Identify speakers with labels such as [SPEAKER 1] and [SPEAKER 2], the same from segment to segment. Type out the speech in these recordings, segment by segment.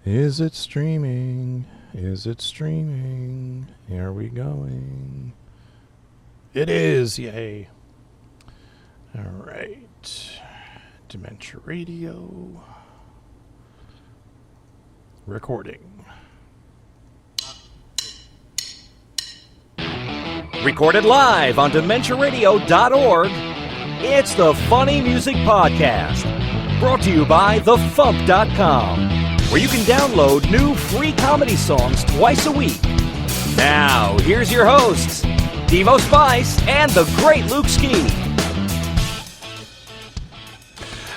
[SPEAKER 1] Is it streaming? Is it streaming? Here we going. It is, yay. All right. Dementia Radio. Recording.
[SPEAKER 2] Recorded live on DementiaRadio.org, it's the Funny Music Podcast. Brought to you by FuMP.com, where you can download new free comedy songs twice a week. Now, here's your hosts, Devo Spice and the great Luke Ski.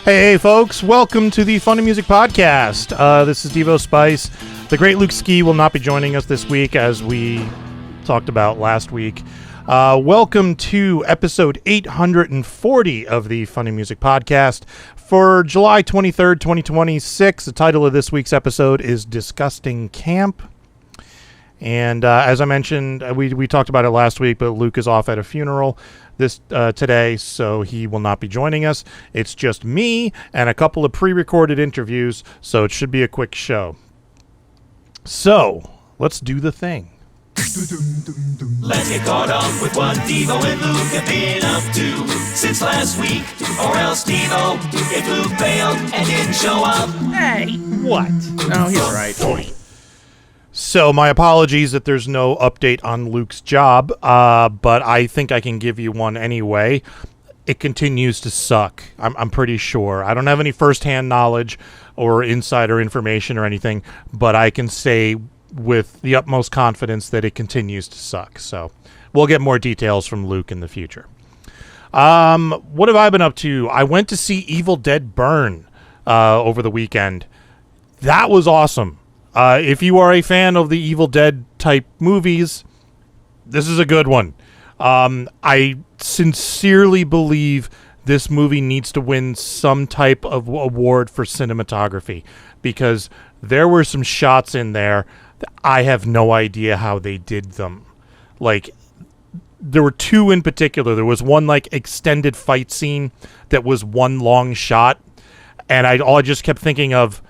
[SPEAKER 1] Hey, folks. Welcome to the Funny Music Podcast. This is Devo Spice. The great Luke Ski will not be joining us this week, as we talked about last week. Welcome to episode 840 of the Funny Music Podcast for July 23rd, 2026. The title of this week's episode is Disgusting Camp. And as I mentioned, we talked about it last week, but Luke is off at a funeral today, so he will not be joining us. It's just me and a couple of pre-recorded interviews, so it should be a quick show. So, let's do the thing.
[SPEAKER 3] Let's get caught up with what Devo and Luke have been up to since last week. Or else Devo, if Luke failed and didn't show up.
[SPEAKER 2] Hey, what?
[SPEAKER 3] Oh, he's right.
[SPEAKER 1] So my apologies that there's no update on Luke's job, but I think I can give you one anyway. It continues to suck. I'm pretty sure. I don't have any firsthand knowledge or insider information or anything, but I can say with the utmost confidence that it continues to suck. So we'll get more details from Luke in the future. What have I been up to? I went to see Evil Dead Burn over the weekend. That was awesome. If you are a fan of the Evil Dead type movies, this is a good one. I sincerely believe this movie needs to win some type of award for cinematography, because there were some shots in there that I have no idea how they did them. Like, there were two in particular. There was one like extended fight scene that was one long shot, and I just kept thinking of,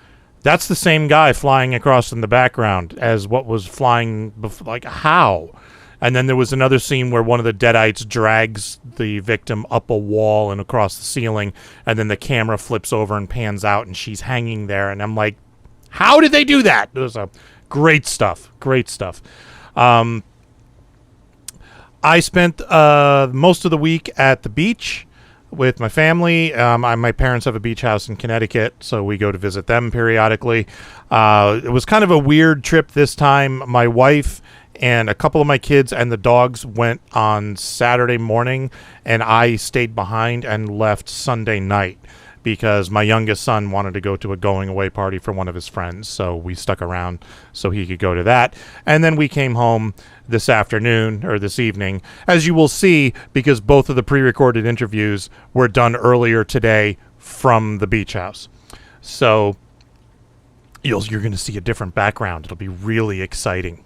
[SPEAKER 1] that's the same guy flying across in the background as what was flying before. Like, how? And then there was another scene where one of the Deadites drags the victim up a wall and across the ceiling, and then the camera flips over and pans out, and she's hanging there. And I'm like, how did they do that? It was great stuff. Great stuff. I spent most of the week at the beach with my family. My parents have a beach house in Connecticut, so we go to visit them periodically. It was kind of a weird trip this time. My wife and a couple of my kids and the dogs went on Saturday morning, and I stayed behind and left Sunday night because my youngest son wanted to go to a going-away party for one of his friends, so we stuck around so he could go to that. And then we came home this afternoon, or this evening, as you will see, because both of the pre-recorded interviews were done earlier today from the beach house. So you're going to see a different background. It'll be really exciting.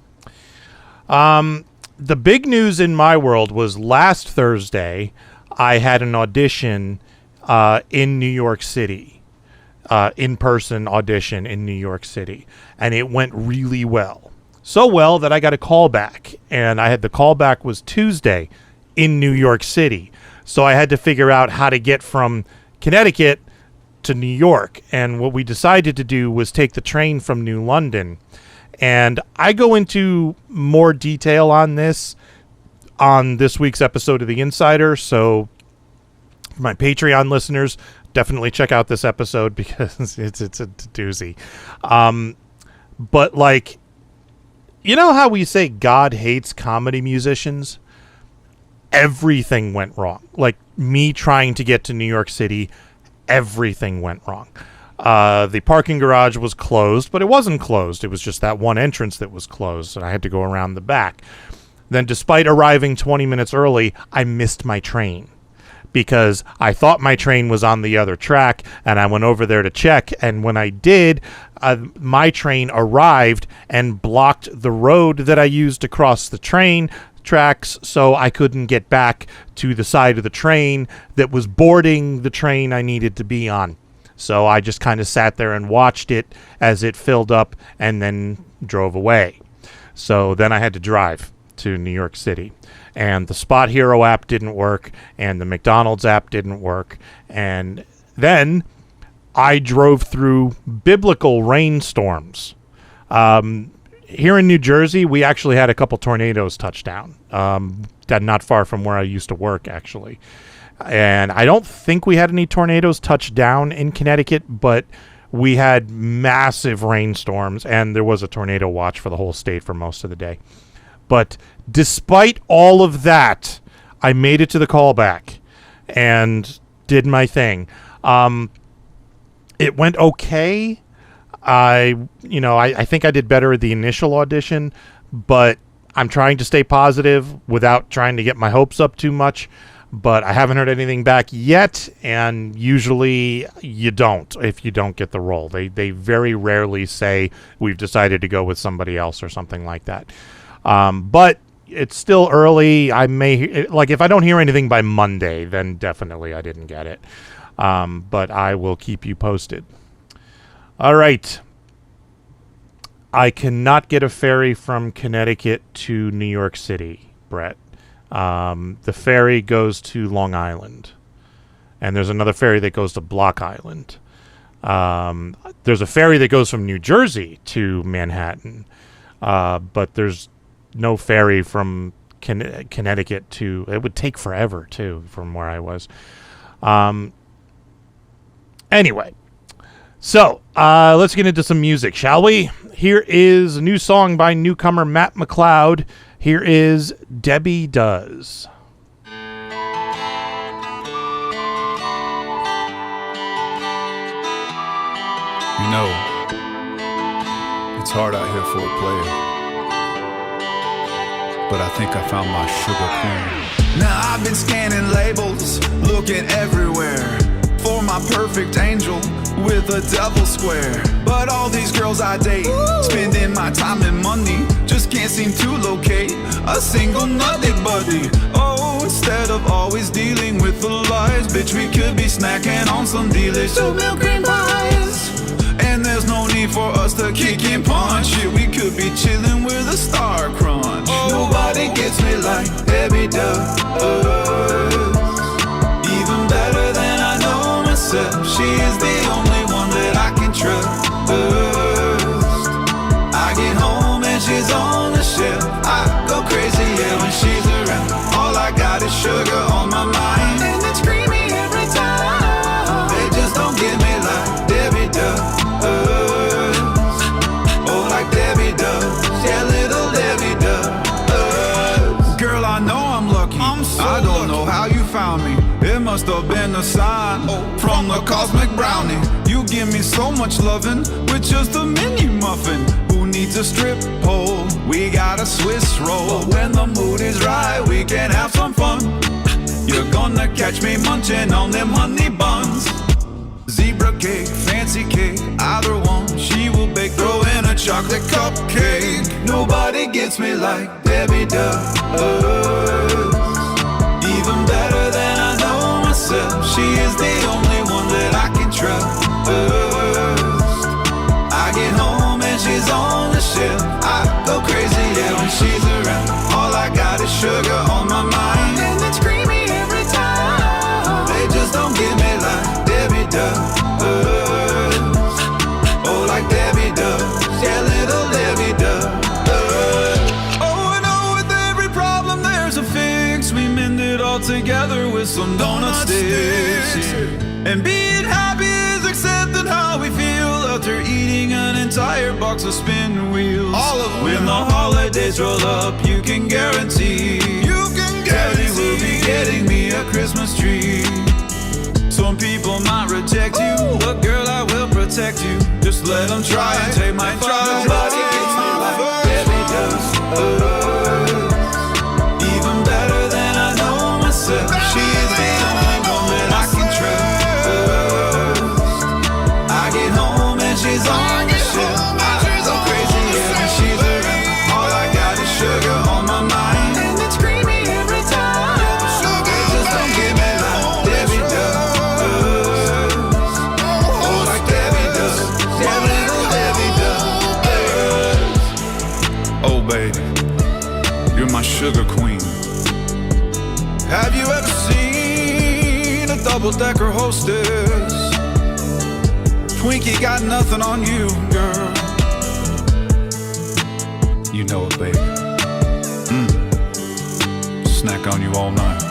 [SPEAKER 1] The big news in my world was last Thursday, I had an audition in New York City, in-person audition in New York City, and it went really well. So well that I got a callback, and the callback was Tuesday in New York City. So I had to figure out how to get from Connecticut to New York, and what we decided to do was take the train from New London. And I go into more detail on this week's episode of The Insider, so for my Patreon listeners, definitely check out this episode because it's a doozy. But like, you know how we say God hates comedy musicians? Everything went wrong. Like, me trying to get to New York City, everything went wrong. The parking garage was closed, but it wasn't closed. It was just that one entrance that was closed, and I had to go around the back. Then, despite arriving 20 minutes early, I missed my train because I thought my train was on the other track, and I went over there to check, and when I did, my train arrived and blocked the road that I used to cross the train tracks, so I couldn't get back to the side of the train that was boarding the train I needed to be on. So I just kind of sat there and watched it as it filled up and then drove away. So then I had to drive to New York City. And the Spot Hero app didn't work, and the McDonald's app didn't work. And then I drove through biblical rainstorms. Here in New Jersey, we actually had a couple tornadoes touch down, not far from where I used to work, actually. And I don't think we had any tornadoes touch down in Connecticut, but we had massive rainstorms, and there was a tornado watch for the whole state for most of the day. But despite all of that, I made it to the callback and did my thing. It went okay. I think I did better at the initial audition, but I'm trying to stay positive without trying to get my hopes up too much. But I haven't heard anything back yet, and usually you don't if you don't get the role. They very rarely say we've decided to go with somebody else or something like that. But it's still early. I may if I don't hear anything by Monday, then definitely I didn't get it. But I will keep you posted. All right. I cannot get a ferry from Connecticut to New York City, Brett. The ferry goes to Long Island, and there's another ferry that goes to Block Island. There's a ferry that goes from New Jersey to Manhattan, but there's no ferry from Connecticut to... It would take forever, too, from where I was. Anyway, so let's get into some music, shall we? Here is a new song by newcomer Matt McCloud. Here is Debbie Does.
[SPEAKER 4] You know, it's hard out here for a player, but I think I found my sugar queen. Now I've been scanning labels, looking everywhere for my perfect angel with a devil square. But all these girls I date, spending my time and money, just can't seem to locate a single nutty buddy. Oh, instead of always dealing with the lies, bitch, we could be snacking on some delicious milk cream pies. And there's no need for us to kick and punch. Shit, we could be chilling with a star crunch. Nobody gets me like Debbie does. Even better than I know myself. She is the only one that I can trust. I get home and she's on the shelf. I go crazy, yeah, when she's around. All I got is sugar on my mind, and it's creamy every time. They just don't get me like Debbie does. Oh, like Debbie does. Yeah, little Debbie does. Girl, I know I'm lucky. I don't know how you found me. It must have been a sign from the cosmic brownie. You give me so much loving with just a mini muffin. Who needs a strip pole? We got a Swiss roll. But when the mood is right, we can have some fun. You're gonna catch me munching on them honey buns. Zebra cake, fancy cake, either one she will bake. Throw in a chocolate cupcake. Nobody gets me like Debbie does. Even better than I know myself. She is the only one that I can trust. I get home and she's on the shelf. I go crazy, yeah, when she's around. All I got is sugar on my mind, and it's creamy every time. They just don't get me like Debbie does. Oh, like Debbie does. Yeah, little Debbie does. Oh, I know with every problem there's a fix. We mend it all together with some donut sticks. And being happy is accepting how we feel after eating an entire box of spin wheels. All of them. When the holidays roll up, you can guarantee Teddy will be getting me a Christmas tree. Some people might reject you, but girl, I will protect you. Just let them try and take my fire. Nobody gets me like Debbie does. Even better than I know myself. She is the only one that I can trust. I get home and she's on the shelf. I go crazy, yeah, when she's around. All I got is sugar on my mind, and it's creamy every time. They just don't get me like Debbie does. Oh, baby. You're my sugar queen. Have you ever seen a double-decker hostess? Twinkie got nothing on you, girl. You know it, baby. Snack on you all night.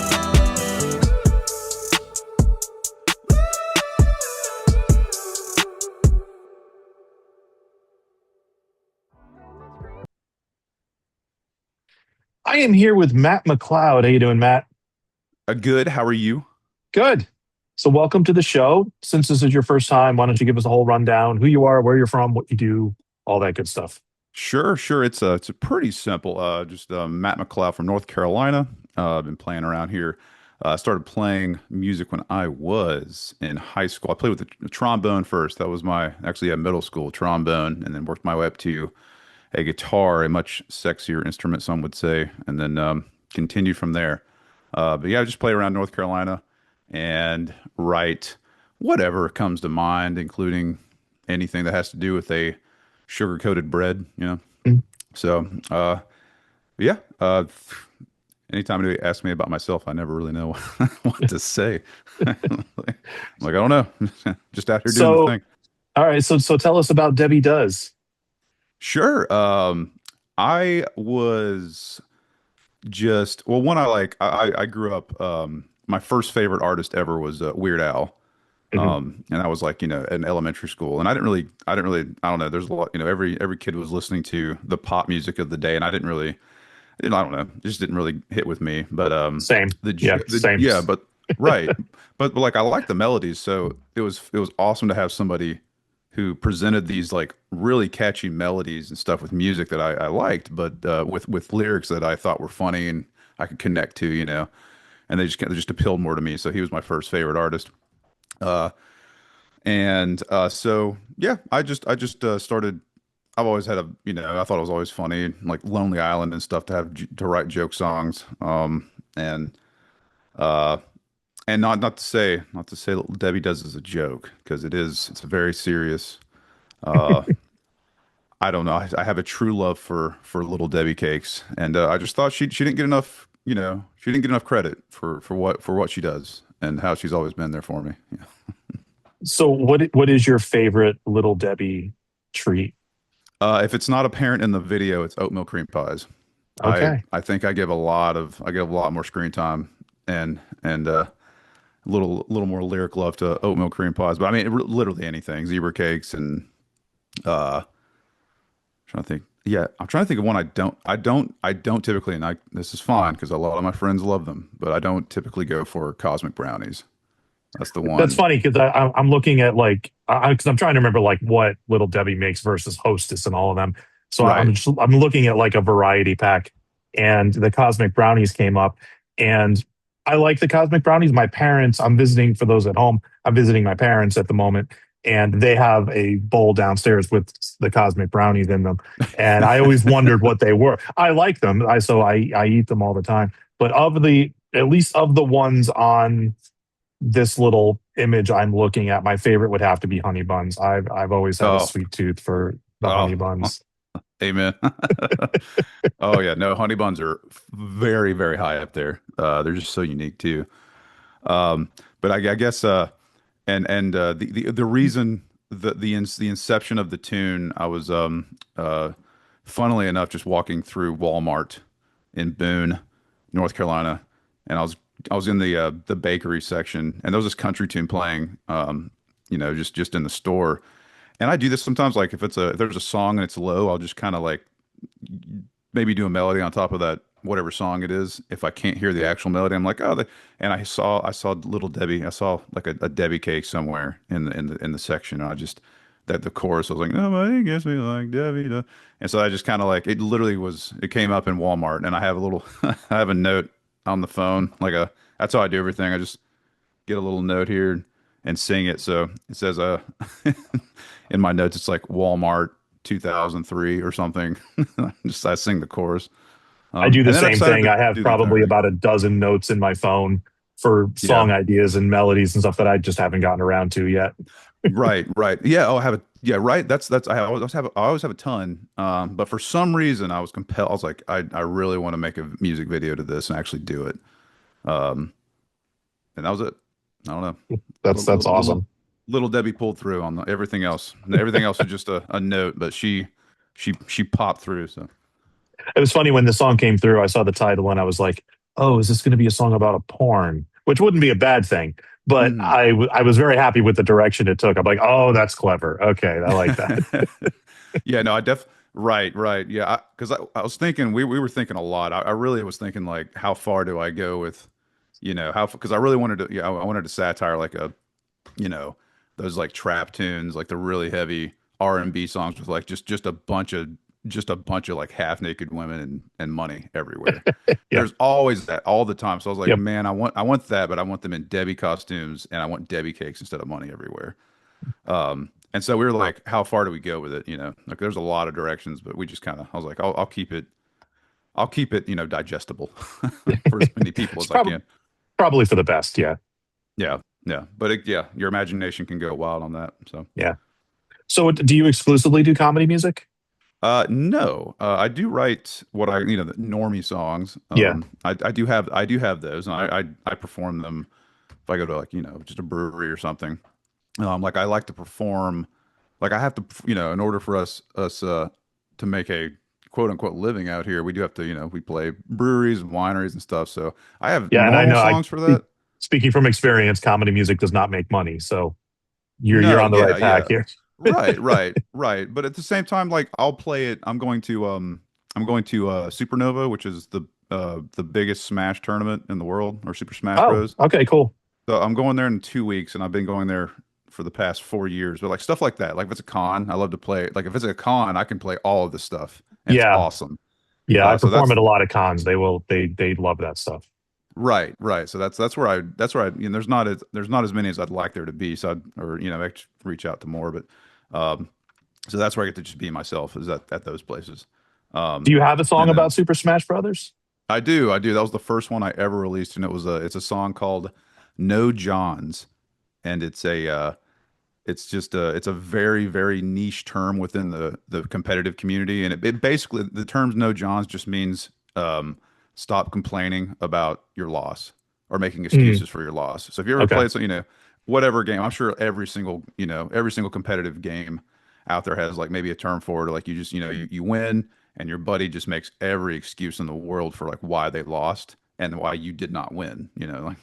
[SPEAKER 5] I am here with Matt McCloud. How you doing, Matt?
[SPEAKER 6] Good. How are you?
[SPEAKER 5] Good. So welcome to the show. Since this is your first time, why don't you give us a whole rundown, who you are, where you're from, what you do, all that good stuff.
[SPEAKER 6] Sure. It's a pretty simple. Just Matt McCloud from North Carolina. I've been playing around here. I started playing music when I was in high school. I played with the trombone first. That was my actually at middle school trombone, and then worked my way up to a guitar, a much sexier instrument, some would say, and then continued from there. But yeah, I just play around North Carolina and write whatever comes to mind, including anything that has to do with a sugar-coated bread, you know. So, yeah. Anytime anybody asks me about myself, I never really know what to say. I'm like, I don't know. Just out here doing the thing.
[SPEAKER 5] All right. So tell us about Debbie Does.
[SPEAKER 6] Sure. I was just, well, one I grew up, my first favorite artist ever was Weird Al. And I was like, in elementary school, and I don't know. There's a lot, every kid was listening to the pop music of the day, and I don't know. It just didn't really hit with me, but,
[SPEAKER 5] same. Same.
[SPEAKER 6] Yeah, but right. but like, I like the melodies. So it was awesome to have somebody who presented these like really catchy melodies and stuff with music that I liked, but, with lyrics that I thought were funny and I could connect to, and they just appealed more to me. So he was my first favorite artist. So yeah, I just started. I've always had I thought it was always funny, like Lonely Island and stuff, to write joke songs. And not to say that Debbie Does is a joke, because it's a very serious. I don't know. I have a true love for Little Debbie cakes, and I just thought she didn't get enough. She didn't get enough credit for what she does and how she's always been there for me. Yeah.
[SPEAKER 5] So what is your favorite Little Debbie treat?
[SPEAKER 6] If it's not apparent in the video, it's oatmeal cream pies.
[SPEAKER 5] Okay.
[SPEAKER 6] I think I give a lot more screen time and a little more lyric love to oatmeal cream pies. But I mean, literally anything, zebra cakes, and trying to think. Yeah, I'm trying to think of one I don't typically, and this is fine because a lot of my friends love them, but I don't typically go for cosmic brownies. That's the one.
[SPEAKER 5] That's funny because I'm looking at because I'm trying to remember like what Little Debbie makes versus Hostess and all of them. So
[SPEAKER 6] right.
[SPEAKER 5] I'm looking at like a variety pack, and the cosmic brownies came up, and I like the cosmic brownies. My parents, I'm visiting for those at home. I'm visiting my parents at the moment, and they have a bowl downstairs with the cosmic brownies in them. And I always wondered what they were. I like them, so I eat them all the time. But at least of the ones on this little image I'm looking at, my favorite would have to be honey buns. I've always had a sweet tooth for the honey buns.
[SPEAKER 6] Amen. Oh yeah, no, honey buns are very, very high up there. They're just so unique too. But I guess the reason the inception of the tune, I was funnily enough just walking through Walmart in Boone, North Carolina, and I was in the bakery section, and there was this country tune playing, just in the store. And I do this sometimes, like if there's a song and it's low, I'll just kind of like maybe do a melody on top of that, whatever song it is. If I can't hear the actual melody, I'm like, and I saw Little Debbie. I saw like a Debbie cake somewhere in the section. And I just, that the chorus, I was like, nobody gets me like Debbie does. And so I just kind of like, it literally it came up in Walmart, and I have I have a note on the phone, that's how I do everything. I just get a little note here and sing it. So it says, in my notes, it's like Walmart 2003 or something. I sing the chorus.
[SPEAKER 5] I do the same thing. I have probably about a dozen notes in my phone for song ideas and melodies and stuff that I just haven't gotten around to yet.
[SPEAKER 6] Right. Yeah. Oh, I have Yeah, right. That's I always have a ton. But for some reason I was compelled. I was like, I really want to make a music video to this and actually do it. Um, and that was it. I don't know.
[SPEAKER 5] That's
[SPEAKER 6] Little
[SPEAKER 5] awesome.
[SPEAKER 6] little Debbie pulled through on everything else. Everything else was just a note, but she popped through. So
[SPEAKER 5] It was funny when the song came through. I saw the title and I was like, "Oh, is this going to be a song about a porn?" Which wouldn't be a bad thing, but
[SPEAKER 6] mhm.
[SPEAKER 5] I was very happy with the direction it took. I'm like, "Oh, that's clever. Okay, I like that."
[SPEAKER 6] Yeah, no, right. Yeah, because I was thinking we were thinking a lot. I really was thinking like, how far do I go with, how because I really wanted to, I wanted to satire like you know, those like trap tunes, like the really heavy R&B songs with like just a bunch of like half naked women and money everywhere.
[SPEAKER 5] Yeah.
[SPEAKER 6] There's always that all the time. So I was like,
[SPEAKER 5] Yep.
[SPEAKER 6] man, I want that, but I want them in Debbie costumes and I want Debbie cakes instead of money everywhere. And so we were like, how far do we go with it? Like there's a lot of directions, but we just kind of, I was like, I'll keep it, digestible for as many people
[SPEAKER 5] It's
[SPEAKER 6] as I can.
[SPEAKER 5] probably for the best. Yeah.
[SPEAKER 6] Yeah. Yeah. But yeah, your imagination can go wild on that. So,
[SPEAKER 5] Yeah. So, do you exclusively do comedy music?
[SPEAKER 6] no, I do write what the normie songs.
[SPEAKER 5] Yeah.
[SPEAKER 6] I do have those and I perform them if I go to like, just a brewery or something. Like I like to perform, like I have to, in order for us to make a quote unquote living out here, we do have to, we play breweries and wineries and stuff. So I have
[SPEAKER 5] Yeah, and I
[SPEAKER 6] normal
[SPEAKER 5] know
[SPEAKER 6] songs for that.
[SPEAKER 5] speaking from experience, comedy music does not make money, so you're
[SPEAKER 6] No,
[SPEAKER 5] on the right
[SPEAKER 6] yeah,
[SPEAKER 5] path
[SPEAKER 6] yeah.
[SPEAKER 5] here.
[SPEAKER 6] Right. But at the same time, like I'll play it. I'm going to Supernova, which is the biggest Smash tournament in the world, or Super Smash
[SPEAKER 5] Oh,
[SPEAKER 6] Bros.
[SPEAKER 5] okay, cool.
[SPEAKER 6] So I'm going there in 2 weeks, and I've been going there for the past 4 years. But like stuff like that, like if it's a con, I love to play. Like if it's a con, I can play all of this stuff, and it's
[SPEAKER 5] Yeah,
[SPEAKER 6] awesome.
[SPEAKER 5] yeah. I
[SPEAKER 6] So
[SPEAKER 5] perform
[SPEAKER 6] that's
[SPEAKER 5] at a lot of cons. They love that stuff.
[SPEAKER 6] right. So that's where I there's not as many as I'd like there to be. So I reach out to more, but so that's where I get to just be myself is at those places.
[SPEAKER 5] Do
[SPEAKER 6] Um,
[SPEAKER 5] you have a song
[SPEAKER 6] and then
[SPEAKER 5] about Super Smash Brothers?
[SPEAKER 6] I do. That was the first one I ever released, and it's a song called No Johns, and it's a very very niche term within the competitive community, and it basically the terms No Johns just means stop complaining about your loss or making
[SPEAKER 5] Mm,
[SPEAKER 6] excuses for your loss. So if you ever
[SPEAKER 5] okay.
[SPEAKER 6] played so whatever game, I'm sure every single competitive game out there has like maybe a term for it, or like you just you win and your buddy just makes every excuse in the world for like why they lost and why you did not win.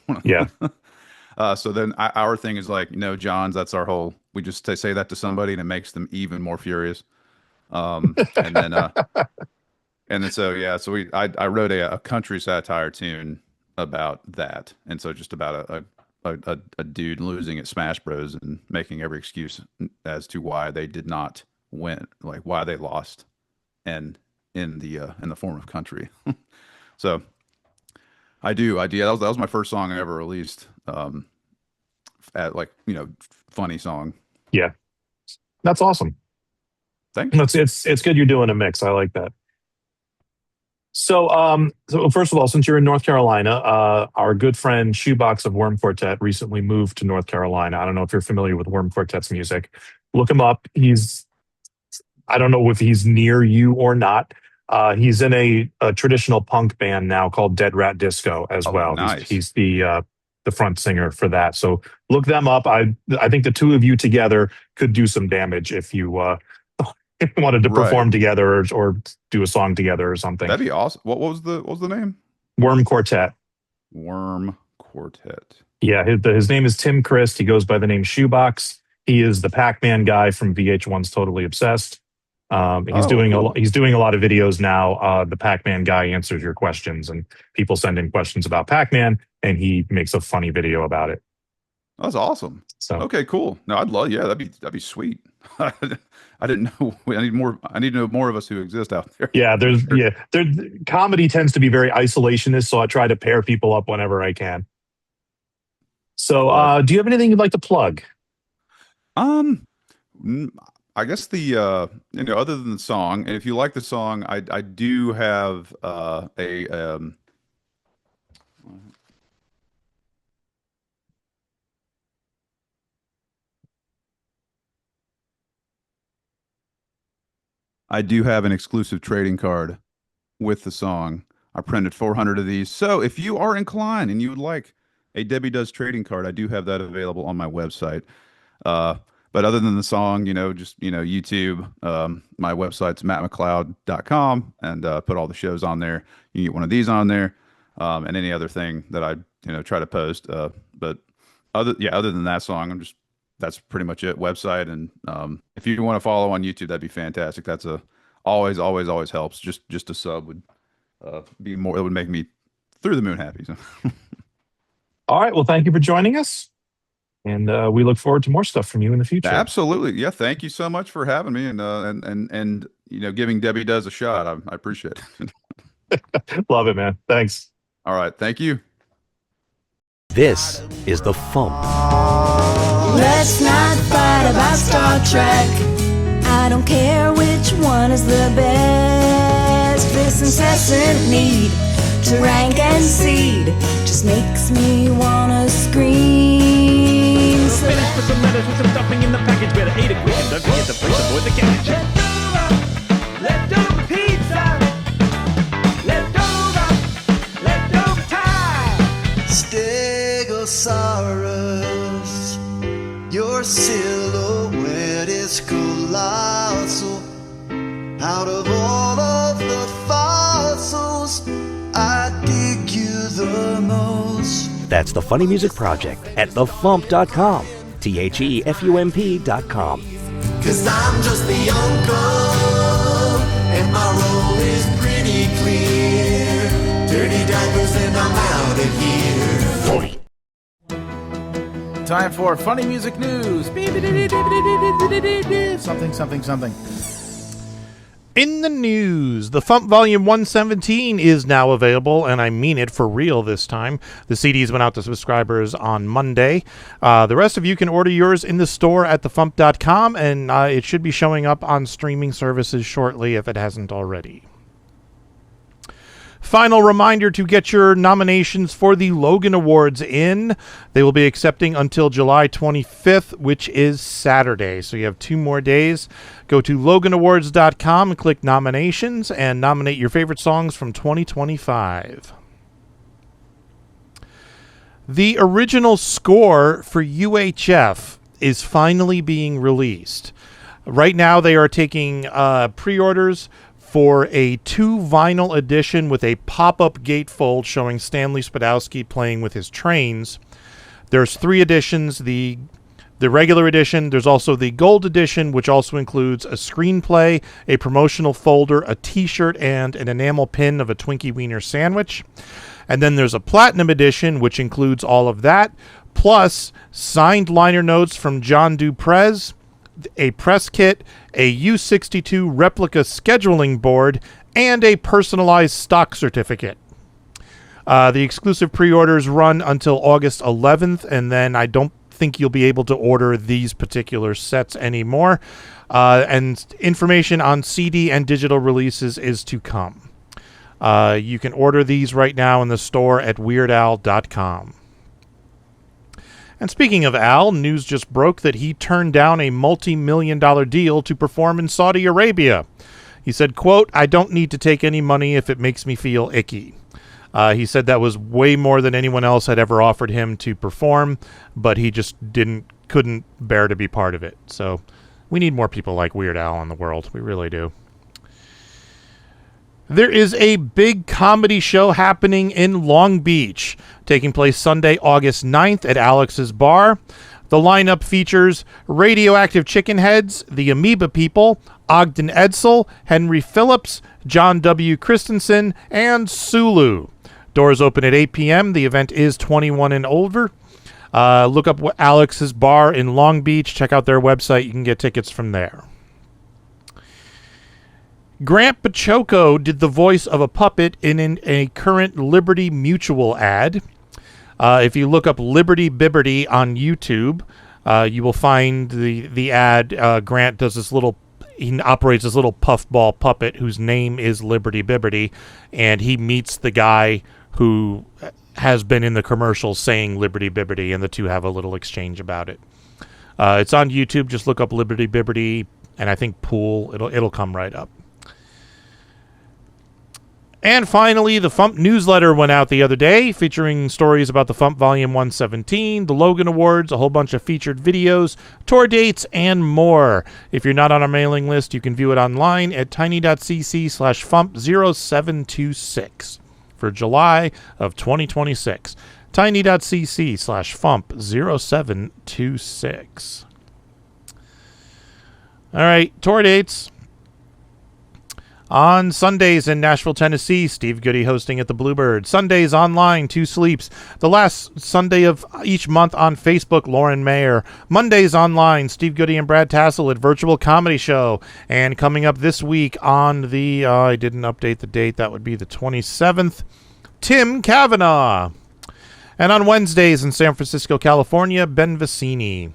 [SPEAKER 6] Like
[SPEAKER 5] Yeah.
[SPEAKER 6] so then our thing is like, Johns, that's our whole, we just say that to somebody and it makes them even more furious. And then, so, yeah, so I wrote a country satire tune about that. And so just about a dude losing at Smash Bros and making every excuse as to why they did not win, like why they lost and in the form of country. So I do. Yeah, that was my first song I ever released. At like funny song.
[SPEAKER 5] Yeah, that's awesome.
[SPEAKER 6] Thanks.
[SPEAKER 5] It's good you're doing a mix. I like that. So first of all, since you're in North Carolina, our good friend Shoebox of Worm Quartet recently moved to North Carolina. I don't know if you're familiar with Worm Quartet's music. Look him up. I don't know if he's near you or not. He's in a traditional punk band now called Dead Rat Disco as
[SPEAKER 6] Oh,
[SPEAKER 5] well.
[SPEAKER 6] nice.
[SPEAKER 5] He's the front singer for that. So look them up. I think the two of you together could do some damage if you wanted to
[SPEAKER 6] Right.
[SPEAKER 5] perform together or do a song together or something.
[SPEAKER 6] That'd be awesome. What was the name?
[SPEAKER 5] Worm Quartet.
[SPEAKER 6] Worm Quartet.
[SPEAKER 5] Yeah, his name is Tim Christ. He goes by the name Shoebox. He is the Pac-Man guy from VH1's Totally Obsessed. He's
[SPEAKER 6] Oh,
[SPEAKER 5] doing a
[SPEAKER 6] cool.
[SPEAKER 5] he's doing a lot of videos now. The Pac-Man guy answers your questions, and people send in questions about Pac-Man, and he makes a funny video about it.
[SPEAKER 6] That's awesome.
[SPEAKER 5] So
[SPEAKER 6] Okay, cool. No, I'd love. Yeah, that'd be sweet. I didn't know. I need more. I need to know more of us who exist out there.
[SPEAKER 5] yeah,
[SPEAKER 6] For sure.
[SPEAKER 5] there comedy tends to be very isolationist, so I try to pair people up whenever I can. So,
[SPEAKER 6] Well,
[SPEAKER 5] do you have anything you'd like to plug?
[SPEAKER 6] um, mm, I guess other than the song, and if you like the song, I do have a I do have an exclusive trading card with the song. I printed 400 of these. So if you are inclined and you would like a Debbie Does trading card, I do have that available on my website. But other than the song, just, YouTube, my website's mattmccloud.com, and put all the shows on there. You can get one of these on there, and any other thing that I, try to post. But other than that song, that's pretty much it. Website. And if you want to follow on YouTube, that'd be fantastic. That's always helps. Just a sub would be more, it would make me through the moon happy. So.
[SPEAKER 5] All right. Well, thank you for joining us. And we look forward to more stuff from you in the future.
[SPEAKER 6] Absolutely. Yeah. Thank you so much for having me and giving Debbie Does a shot. I appreciate it.
[SPEAKER 5] Love it, man. Thanks.
[SPEAKER 6] All right. Thank you.
[SPEAKER 2] This is the FuMP.
[SPEAKER 7] Let's not fight about Star Trek. I don't care which one is the best. This incessant need to rank and seed just makes me wanna scream.
[SPEAKER 8] Finish with some letters with some stuffing in the package. Better eat it quick and don't forget to place aboard the cabbage. Leftover pizza. Leftover time.
[SPEAKER 9] Stegosaurus, your silhouette is colossal. Out of all of the fossils, I dig you the most.
[SPEAKER 2] That's the Funny Music Project at thefump.com. THEFUMP.com.
[SPEAKER 9] 'Cause I'm just the uncle, and my role is pretty clear. Dirty diapers and I'm out of here.
[SPEAKER 10] Time for funny music news. Something.
[SPEAKER 1] In the news, the FuMP Volume 117 is now available, and I mean it for real this time. The CDs went out to subscribers on Monday. The rest of you can order yours in the store at thefump.com, and it should be showing up on streaming services shortly if it hasn't already. Final reminder to get your nominations for the Logan Awards in. They will be accepting until July 25th, which is Saturday. So you have 2 more days. Go to loganawards.com and click nominations and nominate your favorite songs from 2025. The original score for UHF is finally being released. Right now they are taking pre-orders for a 2 vinyl edition with a pop-up gatefold showing Stanley Spadowski playing with his trains. There's 3 editions, the regular edition, there's also the gold edition, which also includes a screenplay, a promotional folder, a t-shirt, and an enamel pin of a Twinkie Wiener sandwich. And then there's a platinum edition, which includes all of that, plus signed liner notes from John Duprez, a press kit, a U-62 replica scheduling board, and a personalized stock certificate. The exclusive pre-orders run until August 11th, and then I don't think you'll be able to order these particular sets anymore. And information on CD and digital releases is to come. You can order these right now in the store at weirdal.com. And speaking of Al, news just broke that he turned down a multi-million-dollar deal to perform in Saudi Arabia. He said, quote, "I don't need to take any money if it makes me feel icky." He said that was way more than anyone else had ever offered him to perform, but he just couldn't bear to be part of it. So we need more people like Weird Al in the world. We really do. There is a big comedy show happening in Long Beach, taking place Sunday, August 9th at Alex's Bar. The lineup features Radioactive Chicken Heads, The Amoeba People, Ogden Edsel, Henry Phillips, John W. Christensen, and Sulu. Doors open at 8 p.m. The event is 21 and older. Look up Alex's Bar in Long Beach. Check out their website. You can get tickets from there. Grant Baciocco did the voice of a puppet in a current Liberty Mutual ad. If you look up Liberty Bibberty on YouTube, you will find the ad. Grant does he operates this little puffball puppet whose name is Liberty Bibberty, and he meets the guy who has been in the commercial saying Liberty Bibberty, and the two have a little exchange about it. It's on YouTube. Just look up Liberty Bibberty, and I think Pool. It'll come right up. And finally, the FuMP newsletter went out the other day, featuring stories about the FuMP Volume 117, the Logan Awards, a whole bunch of featured videos, tour dates, and more. If you're not on our mailing list, you can view it online at tiny.cc/FuMP0726 for July of 2026. tiny.cc/FuMP0726. All right, tour dates. On Sundays in Nashville, Tennessee, Steve Goody hosting at the Bluebird. Sundays online, 2 Sleeps. The last Sunday of each month on Facebook, Lauren Mayer. Mondays online, Steve Goody and Brad Tassel at Virtual Comedy Show. And coming up this week on the, I didn't update the date, that would be the 27th, Tim Kavanaugh. And on Wednesdays in San Francisco, California, Ben Vicini.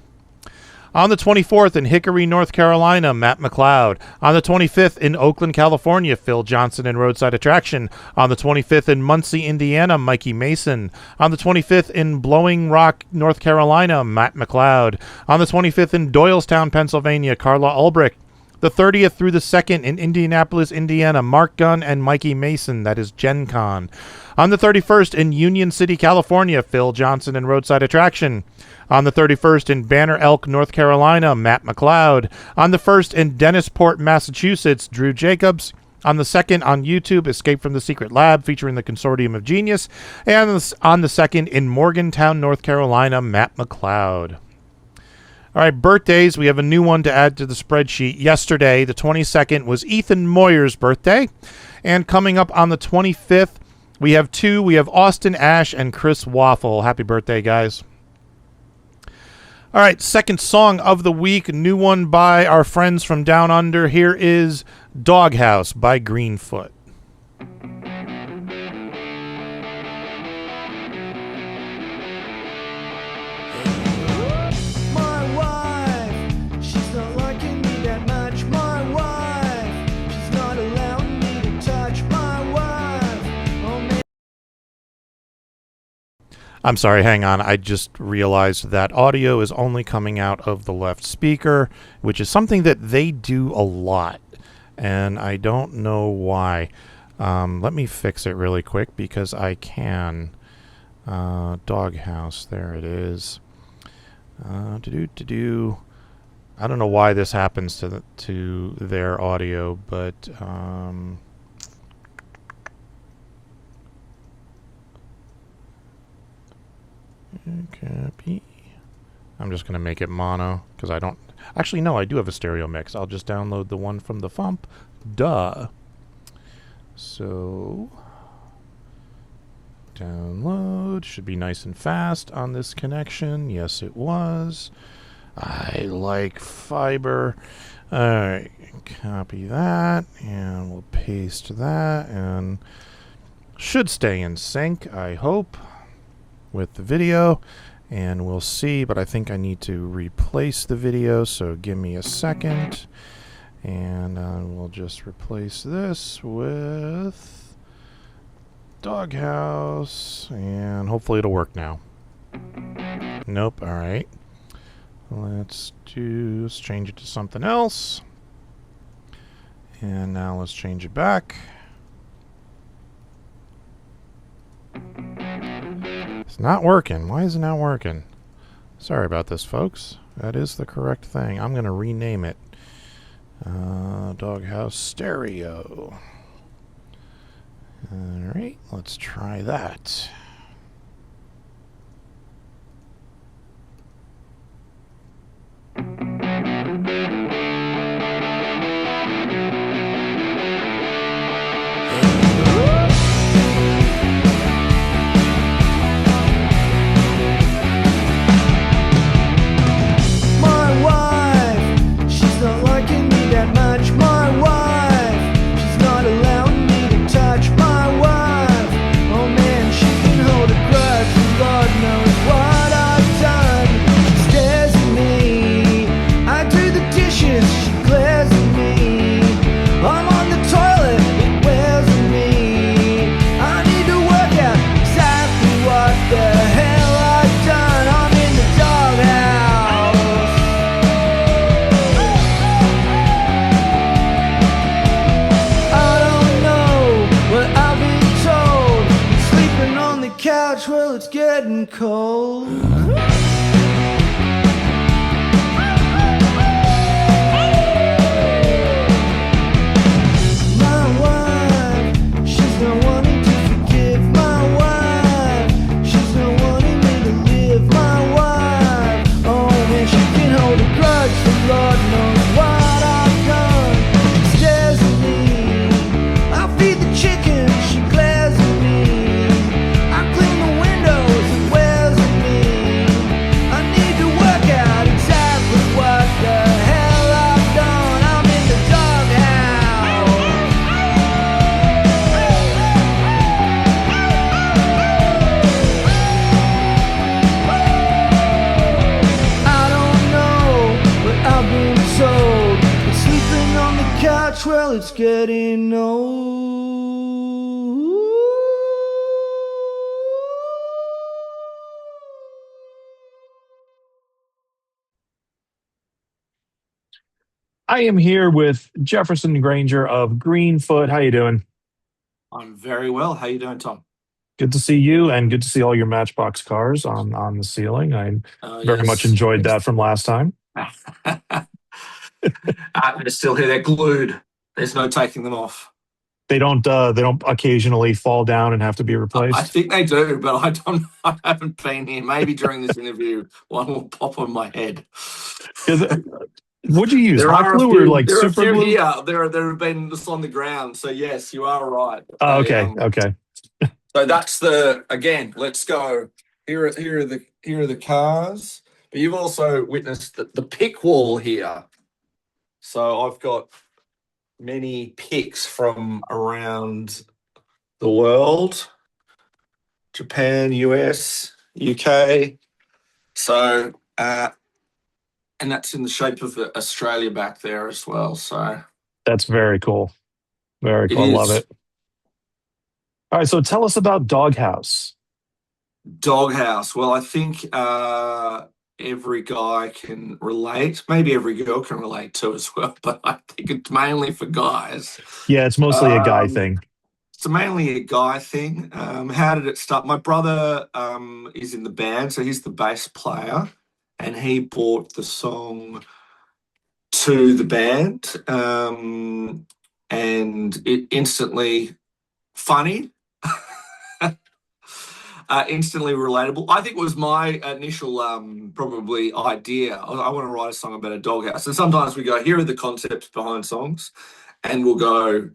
[SPEAKER 1] On the 24th in Hickory, North Carolina, Matt McCloud. On the 25th in Oakland, California, Phil Johnson and Roadside Attraction. On the 25th in Muncie, Indiana, Mikey Mason. On the 25th in Blowing Rock, North Carolina, Matt McCloud. On the 25th in Doylestown, Pennsylvania, Carla Ulbrich. The 30th through the 2nd in Indianapolis, Indiana, Mark Gunn and Mikey Mason. That is Gen Con. On the 31st in Union City, California, Phil Johnson and Roadside Attraction. On the 31st in Banner Elk, North Carolina, Matt McCloud. On the 1st in Dennisport, Massachusetts, Drew Jacobs. On the 2nd on YouTube, Escape from the Secret Lab, featuring the Consortium of Genius. And on the 2nd in Morgantown, North Carolina, Matt McCloud. All right, birthdays. We have a new one to add to the spreadsheet. Yesterday, the 22nd, was Ethan Mawyer's birthday. And coming up on the 25th, we have 2. We have Austin Ash and Chris Waffle. Happy birthday, guys. All right, second song of the week, new one by our friends from Down Under. Here is Doghouse by Greenfoot.
[SPEAKER 9] My wife, she's not liking me that much. My wife, she's not allowing me to touch my wife. Oh, man.
[SPEAKER 1] I'm sorry, hang on. I just realized that audio is only coming out of the left speaker, which is something that they do a lot, and I don't know why. Let me fix it really quick because I can. Doghouse, there it is. I don't know why this happens to their audio, but copy. I'm just going to make it mono because I don't... Actually, no, I do have a stereo mix. I'll just download the one from the FuMP. Duh. So... download. Should be nice and fast on this connection. Yes, it was. I like fiber. Alright, copy that. And we'll paste that. And should stay in sync, I hope, with the video. And we'll see, but I think I need to replace the video, so give me a second. And we'll just replace this with Doghouse, and hopefully it'll work now. Nope, alright. Let's change it to something else. And now let's change it back. It's not working. Why is it not working? Sorry about this, folks. That is the correct thing. I'm going to rename it. Doghouse Stereo. Alright, let's try that.
[SPEAKER 9] She's not allowing me to touch my wife. Oh man, she's been
[SPEAKER 11] it's getting cold. Well, it's getting old.
[SPEAKER 5] I am here with Jefferson Granger of Greenfoot. How you doing?
[SPEAKER 12] I'm very well. How you doing, Tom?
[SPEAKER 5] Good to see you, and good to see all your Matchbox cars on the ceiling. I very much
[SPEAKER 12] Yes.
[SPEAKER 5] enjoyed that from last time.
[SPEAKER 12] They're still here. They're glued. There's no taking them off.
[SPEAKER 5] They don't occasionally fall down and have to be
[SPEAKER 12] I
[SPEAKER 5] replaced.
[SPEAKER 12] think they do, but I don't. I haven't been here. Maybe during this interview, one will pop on my head.
[SPEAKER 5] What'd you use?
[SPEAKER 12] There
[SPEAKER 5] Hot
[SPEAKER 12] are a
[SPEAKER 5] glue
[SPEAKER 12] few,
[SPEAKER 5] or like
[SPEAKER 12] there are a
[SPEAKER 5] super
[SPEAKER 12] few
[SPEAKER 5] glue?
[SPEAKER 12] here. There have been just on the ground. So yes, you are right.
[SPEAKER 5] Oh, okay, okay.
[SPEAKER 12] So that's the again. Let's go. Here are the cars. But you've also witnessed the pick wall here. So I've got many picks from around the world: Japan, US, UK. So and that's in the shape of Australia back there as well. So
[SPEAKER 5] That's very cool. Very cool. I love it. All right, so tell us about Doghouse.
[SPEAKER 12] Doghouse. Well, I think every guy can relate. Maybe every girl can relate to as well, but I think it's mainly for guys.
[SPEAKER 5] Yeah, it's mostly a guy thing.
[SPEAKER 12] It's mainly a guy thing. How did it start? My brother is in the band, so he's the bass player, and he brought the song to the band, and it instantly funny. Instantly relatable. I think it was my initial probably idea. I want to write a song about a doghouse. And sometimes we go, here are the concepts behind songs, and we'll go,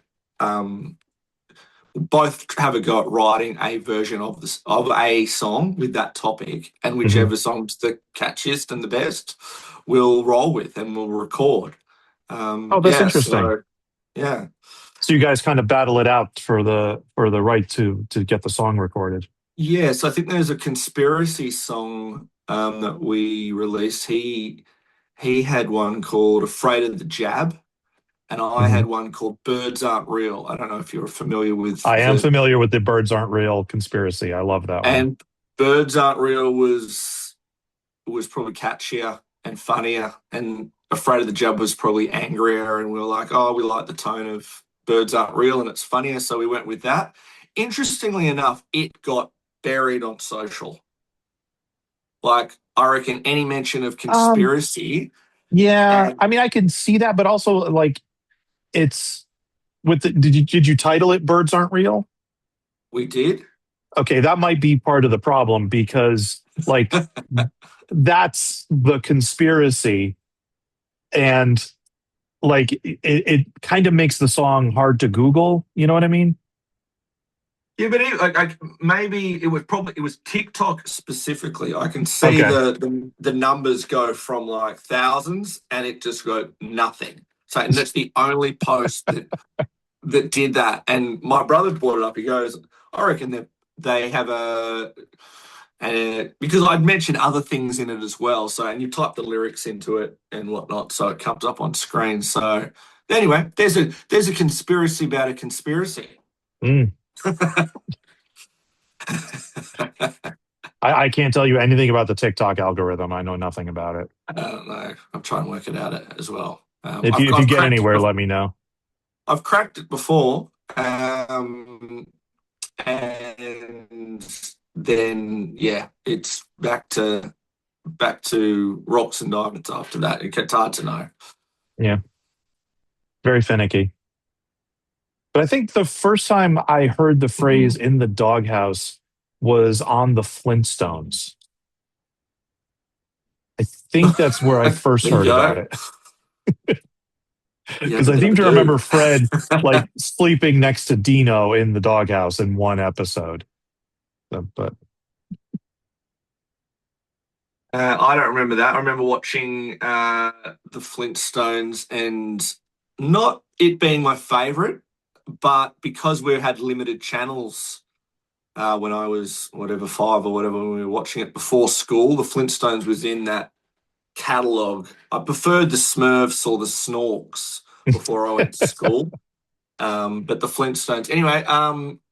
[SPEAKER 12] both have a go at writing a version of a song with that topic, and whichever song's the catchiest and the best, we'll roll with and we'll record.
[SPEAKER 5] That's interesting.
[SPEAKER 12] So, yeah.
[SPEAKER 5] So you guys kind of battle it out for the right to get the song recorded.
[SPEAKER 12] Yes, I think there's a conspiracy song that we released. He had one called "Afraid of the Jab," and I had one called "Birds Aren't Real." I don't know if you're familiar with.
[SPEAKER 5] I am familiar with the "Birds Aren't Real" conspiracy. I love that one.
[SPEAKER 12] And "Birds Aren't Real" was probably catchier and funnier, and "Afraid of the Jab" was probably angrier. And we were like, oh, we like the tone of "Birds Aren't Real" and it's funnier, so we went with that. Interestingly enough, it got buried on social. Like, I reckon any mention of conspiracy.
[SPEAKER 5] Yeah, I mean, I can see that, but also like, it's with the, did you title it "Birds Aren't Real"?
[SPEAKER 12] We did.
[SPEAKER 5] Okay, that might be part of the problem because like that's the conspiracy, and like it kind of makes the song hard to Google. You know what I mean?
[SPEAKER 12] Yeah, but maybe it was TikTok specifically. I can see the numbers go from like thousands, and it just go nothing. So, and that's the only post that did that. And my brother brought it up. He goes, I reckon that they have because I'd mentioned other things in it as well. So, and you type the lyrics into it and whatnot, so it comes up on screen. So, anyway, there's a conspiracy about a conspiracy.
[SPEAKER 5] I can't tell you anything about the TikTok algorithm. I know nothing about it.
[SPEAKER 12] I don't know. I'm trying to work it out as well.
[SPEAKER 5] If you get anywhere, let me know.
[SPEAKER 12] I've cracked it before, and then yeah, it's back to rocks and diamonds after that. It's hard to know.
[SPEAKER 5] Yeah. Very finicky. But I think the first time I heard the phrase "in the doghouse" was on the Flintstones. I think that's where I first heard about it. Because I seem to remember Fred like sleeping next to Dino in the doghouse in one episode. But
[SPEAKER 12] I don't remember that. I remember watching the Flintstones and not it being my favourite, but because we had limited channels when I was 5 or whatever, when we were watching it before school, the Flintstones was in that catalogue. I preferred the Smurfs or the Snorks before I went to school. But the Flintstones. Anyway,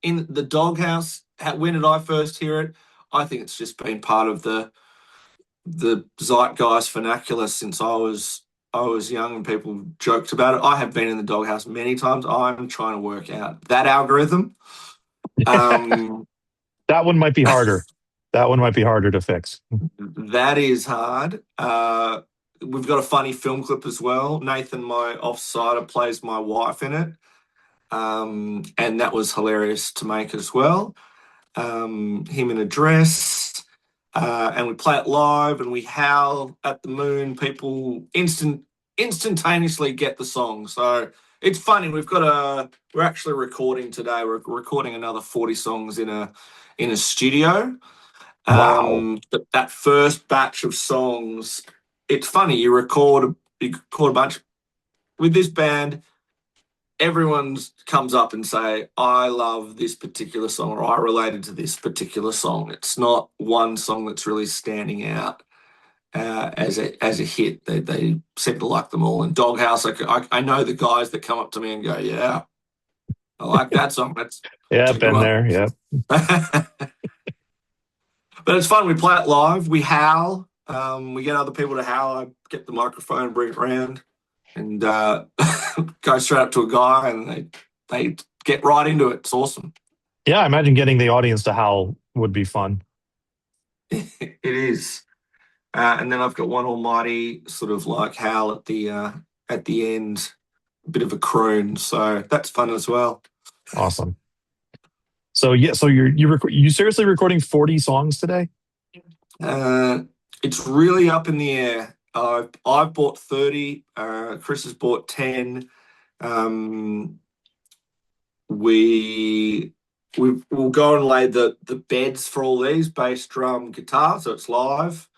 [SPEAKER 12] in the doghouse, when did I first hear it? I think it's just been part of the zeitgeist vernacular since I was young and people joked about it. I have been in the doghouse many times. I'm trying to work out that algorithm.
[SPEAKER 5] that one might be harder. That one might be harder to fix.
[SPEAKER 12] That is hard. We've got a funny film clip as well. Nathan, my offsider, plays my wife in it. And that was hilarious to make as well. Him in a dress. And we play it live and we howl at the moon. People instantaneously get the song. So it's funny. We're actually recording today. We're recording another 40 songs in a studio.
[SPEAKER 5] Wow.
[SPEAKER 12] That first batch of songs, it's funny. You record a bunch with this band. Everyone comes up and say, I love this particular song or I related to this particular song. It's not one song that's really standing out as a hit. They seem to like them all. And Doghouse, I know the guys that come up to me and go, yeah, I like that song. That's
[SPEAKER 5] been there, yeah.
[SPEAKER 12] But it's fun. We play it live. We howl. We get other people to howl. I get the microphone, bring it around, and go straight up to a guy, and they get right into it. It's awesome.
[SPEAKER 5] Yeah, I imagine getting the audience to howl would be fun.
[SPEAKER 12] It is. And then I've got one almighty sort of like howl at the end, a bit of a croon. So that's fun as well.
[SPEAKER 5] Awesome. So you seriously recording 40 songs today?
[SPEAKER 12] It's really up in the air. I've bought 30. Chris has bought 10. We'll go and lay the beds for all these: bass, drum, guitar. So it's live.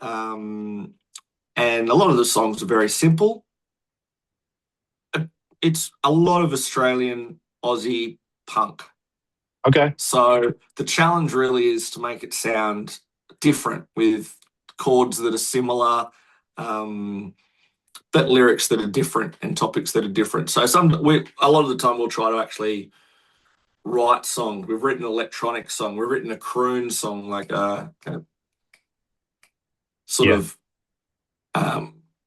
[SPEAKER 12] And a lot of the songs are very simple. It's a lot of Australian, Aussie punk.
[SPEAKER 5] Okay.
[SPEAKER 12] So the challenge really is to make it sound different with chords that are similar, but lyrics that are different and topics that are different. So a lot of the time we'll try to actually write songs. We've written an electronic song. We've written a croon song, like a kind of sort of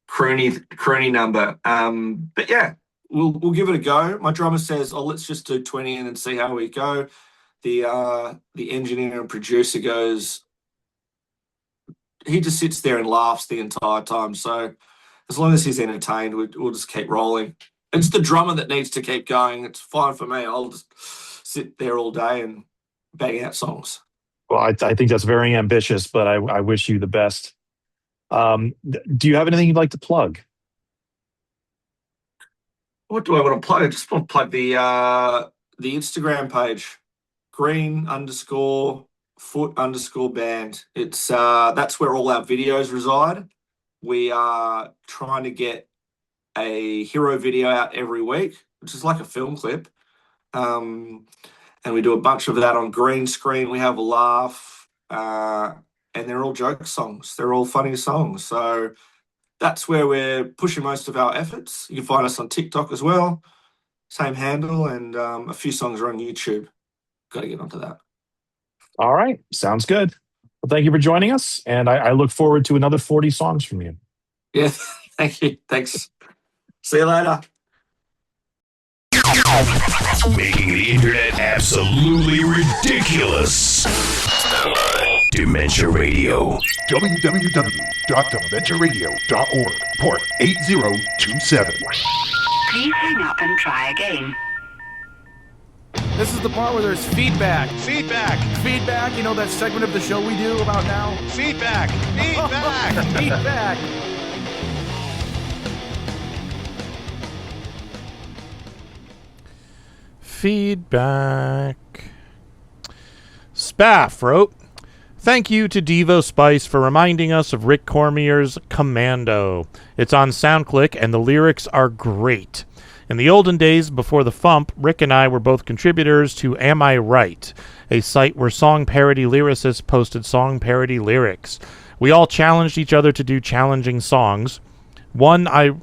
[SPEAKER 12] croony number. But yeah, we'll give it a go. My drummer says, let's just do 20 and then see how we go. The engineer and producer goes, he just sits there and laughs the entire time. So as long as he's entertained, we'll just keep rolling. It's the drummer that needs to keep going. It's fine for me. I'll just sit there all day and bang out songs.
[SPEAKER 5] Well, I think that's very ambitious, but I wish you the best. Do you have anything you'd like to plug?
[SPEAKER 12] What do I want to plug? I just want to plug the Instagram page, green_foot_band. It's that's where all our videos reside. We are trying to get a hero video out every week, which is like a film clip. And we do a bunch of that on green screen. We have a laugh, and they're all joke songs. They're all funny songs. So that's where we're pushing most of our efforts. You can find us on TikTok as well. Same handle, and a few songs are on YouTube. Got to get onto that.
[SPEAKER 5] All right. Sounds good. Well, thank you for joining us, and I look forward to another 40 songs from you.
[SPEAKER 12] Yeah, thank you. Thanks. See you later.
[SPEAKER 3] Making the internet absolutely ridiculous. Dementia Radio.
[SPEAKER 13] www.dementiaradio.org. Port 8027.
[SPEAKER 14] Please hang up and try again.
[SPEAKER 10] This is the part where there's feedback. Feedback. You know that segment of the show we do about now? Feedback. Feedback.
[SPEAKER 1] Feedback. Spaff wrote, "Thank you to Devo Spice for reminding us of Rick Cormier's Commando. It's on SoundClick and the lyrics are great. In the olden days before the FuMP, Rick and I were both contributors to Am I Right, a site where song parody lyricists posted song parody lyrics. We all challenged each other to do challenging songs. One I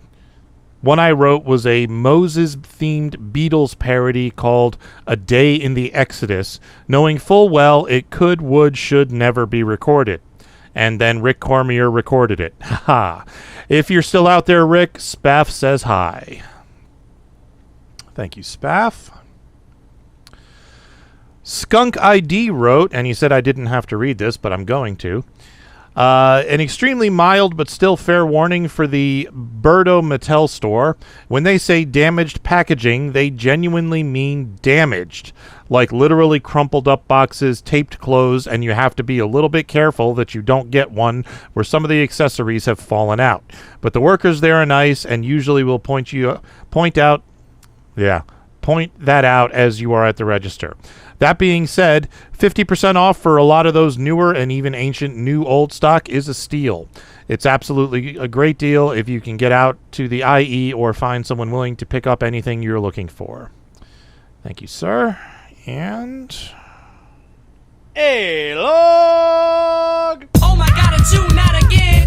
[SPEAKER 1] wrote was a Moses-themed Beatles parody called A Day in the Exodus, knowing full well it could, would, should never be recorded. And then Rick Cormier recorded it. Haha. If you're still out there, Rick, Spaff says hi." Thank you, Spaff. Skunk ID wrote, and he said I didn't have to read this, but I'm going to. An extremely mild but still fair warning for the Birdo Mattel store. When they say damaged packaging, they genuinely mean damaged. Like literally crumpled up boxes, taped closed, and you have to be a little bit careful that you don't get one where some of the accessories have fallen out. But the workers there are nice and usually will point that out as you are at the register. That being said, 50% off for a lot of those newer and even ancient new old stock is a steal. It's absolutely a great deal if you can get out to the IE or find someone willing to pick up anything you're looking for. Thank you, sir. And A-Log!
[SPEAKER 15] Oh my god, it's you, not again!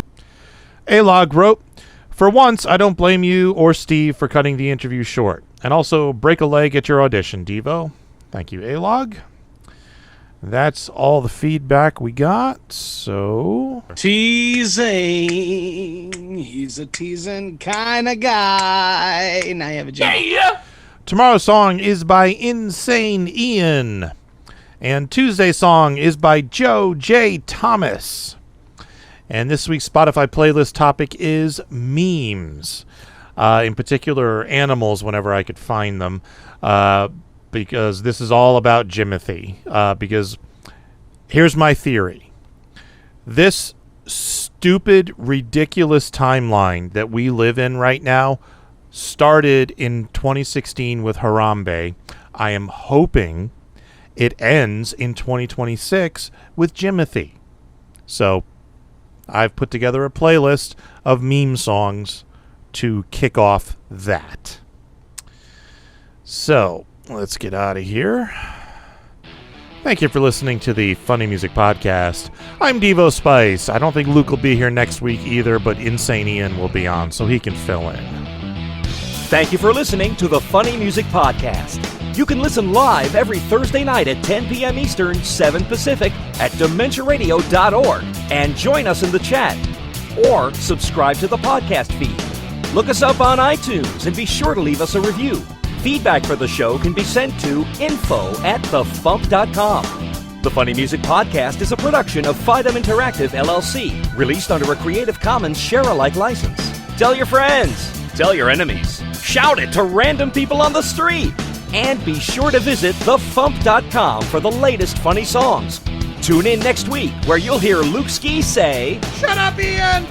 [SPEAKER 1] A-Log wrote, "For once, I don't blame you or Steve for cutting the interview short. And also, break a leg at your audition, Devo." Thank you, A-Log. That's all the feedback we got, so...
[SPEAKER 10] Teasing. He's a teasing kind of guy. Now you have a job.
[SPEAKER 15] Yeah!
[SPEAKER 1] Tomorrow's song is by Insane Ian. And Tuesday's song is by Joe J. Thomas. And this week's Spotify playlist topic is memes. In particular, animals whenever I could find them. Because this is all about Jimothy. Because here's my theory. This stupid, ridiculous timeline that we live in right now started in 2016 with Harambe. I am hoping it ends in 2026 with Jimothy. So I've put together a playlist of meme songs to kick off that. So let's get out of here. Thank you for listening to the Funny Music Podcast. I'm Devo Spice. I don't think Luke will be here next week either, but Insane Ian will be on, so he can fill in.
[SPEAKER 2] Thank you for listening to the Funny Music Podcast. You can listen live every Thursday night at 10 p.m. Eastern, 7 Pacific at DementiaRadio.org and join us in the chat. Or subscribe to the podcast feed. Look us up on iTunes and be sure to leave us a review. Feedback for the show can be sent to info@thefump.com. The Funny Music Podcast is a production of Fidem Interactive, LLC, released under a Creative Commons share-alike license. Tell your friends, tell your enemies, shout it to random people on the street, and be sure to visit thefump.com for the latest funny songs. Tune in next week where you'll hear Luke Ski say,
[SPEAKER 15] Shut up, Ian!